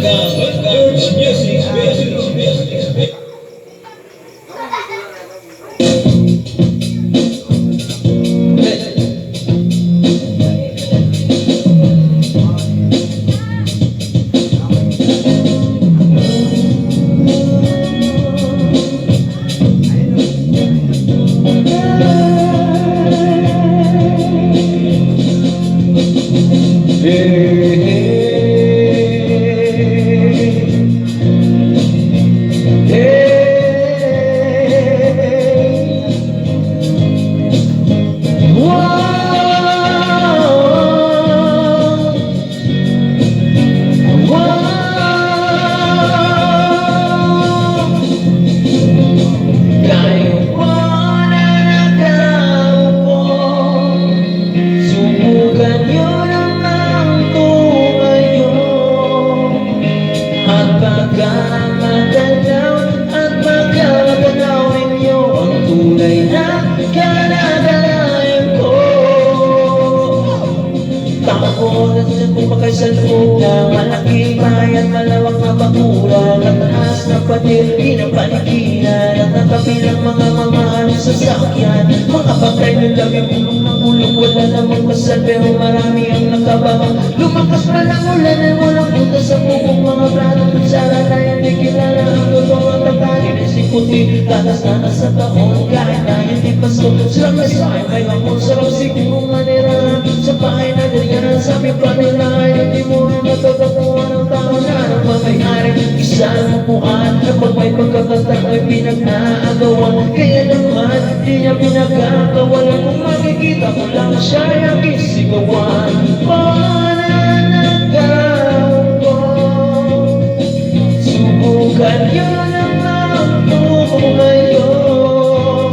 Urge Music. Pagkasalpo na malaking bayan, malawak na bakuran, at taas na patil, pinapalikiran, at nakapilang mga sasakyan, mga bangkay ng labi, bulong ng bulong, wala namang masal, pero marami ang nakababa. Lumakas pa lang ulan at walang punta sa bubong, mga brado at sara na hindi kilala ang totoo at tatali na si puti, tatas na sa taon, kahit na hindi pasko, sila kasay, may amon, sarap siguro manira, sa bahay na ganyan, sa aming panila, hindi mo na natatapuan ang tao na nagmamayari. Isa ang upuan na pag may pagkakataon ay pinag-aagawan. Kaya naman di niya pinagkakawalan. Kung makikita mo lang siya yung kisigawan. Pananagaw ko, subukan yun ang ako ngayon.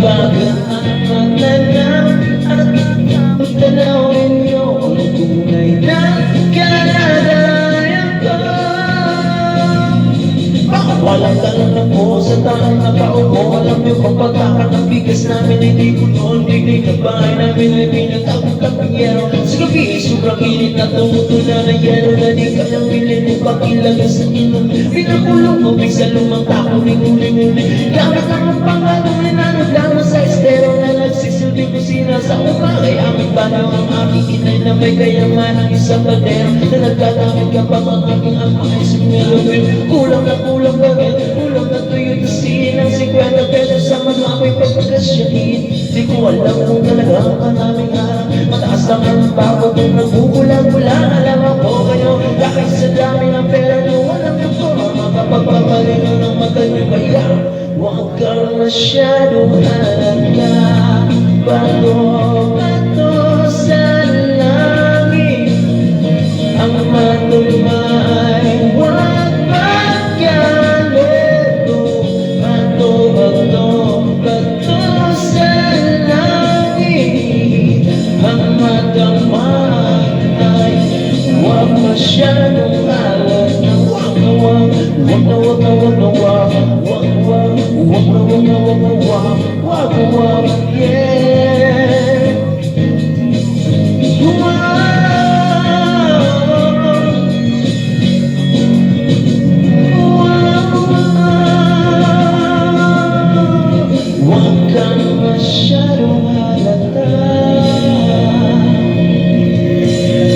Nabagaan magtanaw at tanawin niyo ang tunay na kalagayan ko. Baka walang tanong na po sa taong nakaupo. Alam niyo kung pagkakat ng bigas namin ay di ko noon. Bigay na bahay namin ay pinatapot-tapot ng yero. Sa gabi sobrang init na tumutula na yero na di kayang bilhin ng pakilaga sa inom. Pinakulong mo sa lumang tako ling-uling-uling. Gamit lang ang pangalong linanod-lamang sa estero na nagsisilbing kusina sa umagay. Aming banaw ang aking inay na may kayaman ang isang badero na nagkagamit ka pa ang aking ama ay sumilawin. Kulang na rin, kulang na tuyo tusin ang 50 pesos sa mag-amoy pagpagkasyahin. Di ko alam kung talaga ang aming araw.